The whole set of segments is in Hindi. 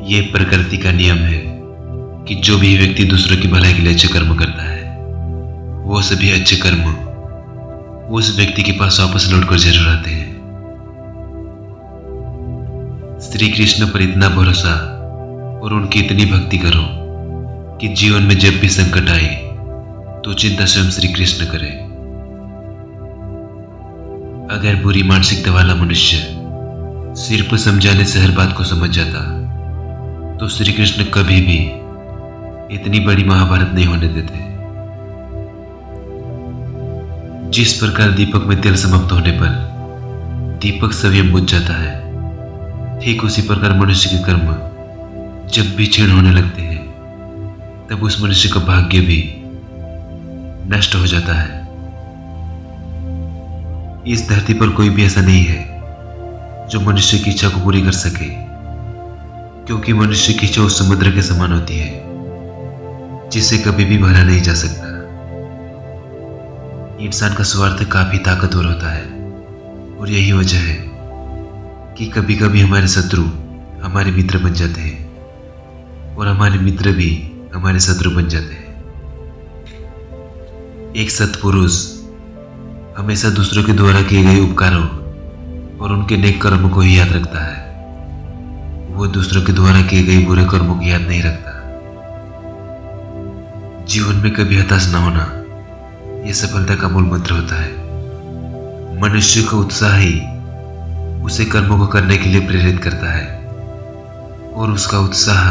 ये प्रकृति का नियम है कि जो भी व्यक्ति दूसरों की भलाई के लिए अच्छे कर्म करता है, वो सभी अच्छे कर्म उस व्यक्ति के पास वापस लौटकर जरूर आते हैं। श्री कृष्ण पर इतना भरोसा और उनकी इतनी भक्ति करो कि जीवन में जब भी संकट आए तो चिंता स्वयं श्री कृष्ण करे। अगर बुरी मानसिकता वाला मनुष्य सिर्फ समझाने से हर बात को समझ जाता तो श्री कृष्ण कभी भी इतनी बड़ी महाभारत नहीं होने देते। जिस प्रकार दीपक में तेल समाप्त होने पर दीपक स्वयं बुझ जाता है, ठीक उसी प्रकार मनुष्य के कर्म जब भी क्षीण होने लगते हैं तब उस मनुष्य का भाग्य भी नष्ट हो जाता है। इस धरती पर कोई भी ऐसा नहीं है जो मनुष्य की इच्छा को पूरी कर सके, क्योंकि मनुष्य की इच्छा उस समुद्र के समान होती है जिसे कभी भी भरा नहीं जा सकता। इंसान का स्वार्थ काफी ताकतवर होता है और यही वजह है कि कभी कभी हमारे शत्रु हमारे मित्र बन जाते हैं और हमारे मित्र भी हमारे शत्रु बन जाते हैं। एक सत्पुरुष हमेशा दूसरों के द्वारा किए गए उपकारों और उनके नेक कर्मों को ही याद रखता है, वो दूसरों के द्वारा किए गए बुरे कर्मों को याद नहीं रखता। जीवन में कभी हताश न होना, यह सफलता का मूल मंत्र होता है। मनुष्य का उत्साह ही उसे कर्मों को करने के लिए प्रेरित करता है और उसका उत्साह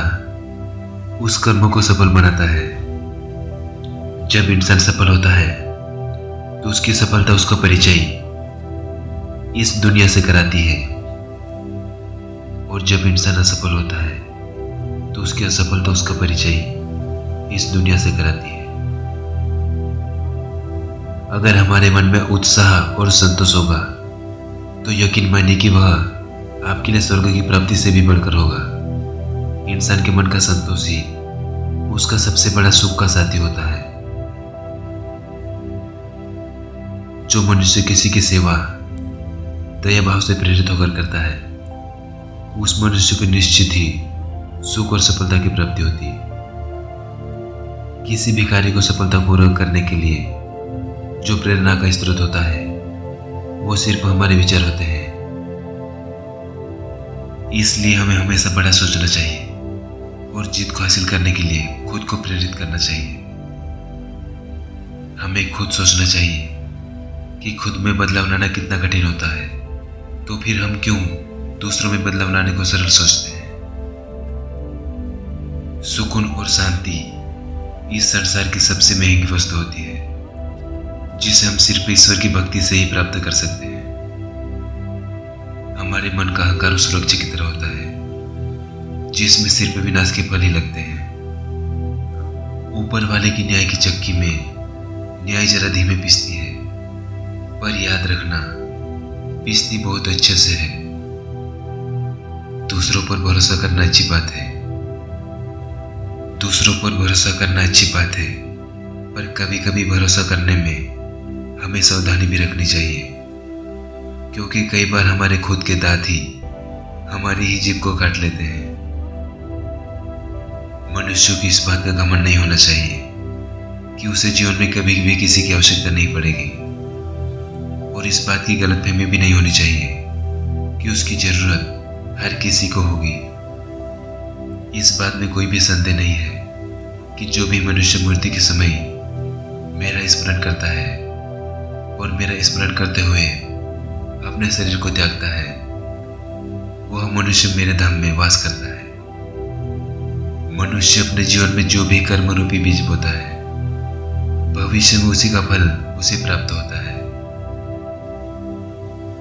उस कर्मों को सफल बनाता है। जब इंसान सफल होता है तो उसकी सफलता उसका परिचय इस दुनिया से कराती है, और जब इंसान असफल होता है तो उसकी असफलता उसका परिचय इस दुनिया से कराती है। अगर हमारे मन में उत्साह और संतोष होगा तो यकीन मानिए कि वह आपके लिए स्वर्ग की प्राप्ति से भी बढ़कर होगा। इंसान के मन का संतोष ही उसका सबसे बड़ा सुख का साथी होता है। जो मनुष्य किसी की सेवा दया भाव से प्रेरित होकर करता है, उस मनुष्य को निश्चित ही सुख और सफलता की प्राप्ति होती है। किसी भी कार्य को सफलतापूर्वक करने के लिए जो प्रेरणा का स्रोत होता है वो सिर्फ हमारे विचार होते हैं। इसलिए हमें हमेशा बड़ा सोचना चाहिए और जीत को हासिल करने के लिए खुद को प्रेरित करना चाहिए। हमें खुद सोचना चाहिए कि खुद में बदलाव लाना कितना कठिन होता है, तो फिर हम क्यों दूसरों में बदलाव लाने को सरल सोचते हैं। सुकून और शांति इस संसार की सबसे महंगी वस्तु होती है, जिसे हम सिर्फ ईश्वर की भक्ति से ही प्राप्त कर सकते हैं। हमारे मन का अहंकार उस वृक्ष की तरह होता है जिसमें सिर्फ विनाश के फल ही लगते हैं। ऊपर वाले की न्याय की चक्की में न्याय जरा धीमे पिसती है, पर याद रखना पिसती बहुत अच्छे से है। दूसरों पर भरोसा करना अच्छी बात है, दूसरों पर भरोसा करना अच्छी बात है, पर कभी कभी भरोसा करने में हमें सावधानी भी रखनी चाहिए, क्योंकि कई बार हमारे खुद के दांत ही हमारी ही जीभ को काट लेते हैं। मनुष्य को इस बात का घमंड नहीं होना चाहिए कि उसे जीवन में कभी भी किसी की आवश्यकता नहीं पड़ेगी, और इस बात की गलतफहमी भी नहीं होनी चाहिए कि उसकी जरूरत हर किसी को होगी। इस बात में कोई भी संदेह नहीं है कि जो भी मनुष्य मृत्यु के समय मेरा स्मरण करता है और मेरा स्मरण करते हुए अपने शरीर को त्यागता है, वह मनुष्य मेरे धाम में वास करता है। मनुष्य अपने जीवन में जो भी कर्म रूपी बीज बोता है, भविष्य में उसी का फल उसे प्राप्त होता है।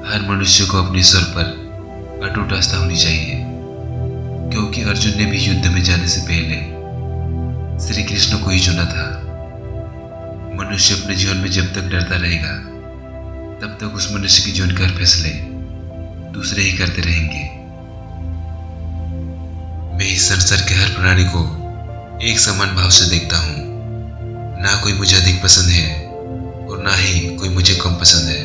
हर मनुष्य को अपने ईश्वर पर अटूट आस्था होनी चाहिए, क्योंकि अर्जुन ने भी युद्ध में जाने से पहले श्री कृष्ण को ही चुना था। मनुष्य अपने जीवन में जब तक डरता रहेगा तब तक उस मनुष्य के जीवन के हर फैसले दूसरे ही करते रहेंगे। मैं इस संसार के हर प्राणी को एक समान भाव से देखता हूँ। ना कोई मुझे अधिक पसंद है और ना ही कोई मुझे कम पसंद है।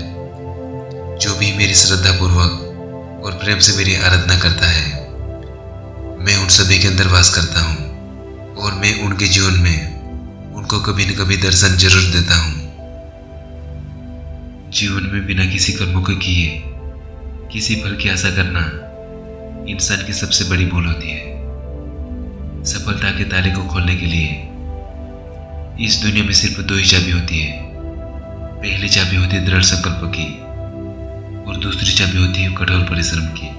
जो भी मेरी श्रद्धा पूर्वक और प्रेम से मेरी आराधना करता है, मैं उन सभी के अंदर वास करता हूँ और मैं उनके जीवन में उनको कभी न कभी दर्शन जरूर देता हूँ। जीवन में बिना किसी कर्मों के किए किसी फल की आशा करना इंसान की सबसे बड़ी भूल होती है। सफलता के ताले को खोलने के लिए इस दुनिया में सिर्फ दो ही चाबी होती है। पहली चाबी होती है दृढ़ संकल्प की और दूसरी चाबी होती है कठोर परिश्रम की।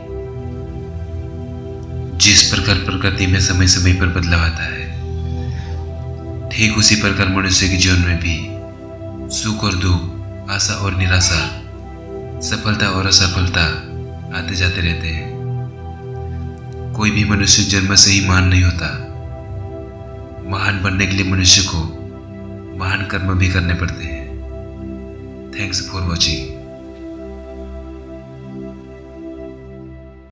जिस प्रकार प्रकृति में समय समय पर बदलाव आता है, ठीक उसी प्रकार मनुष्य के जीवन में भी सुख और दुख, आशा और निराशा, सफलता और असफलता आते जाते रहते हैं। कोई भी मनुष्य जन्म से ही महान नहीं होता। महान बनने के लिए मनुष्य को महान कर्म भी करने पड़ते हैं। Thanks for watching.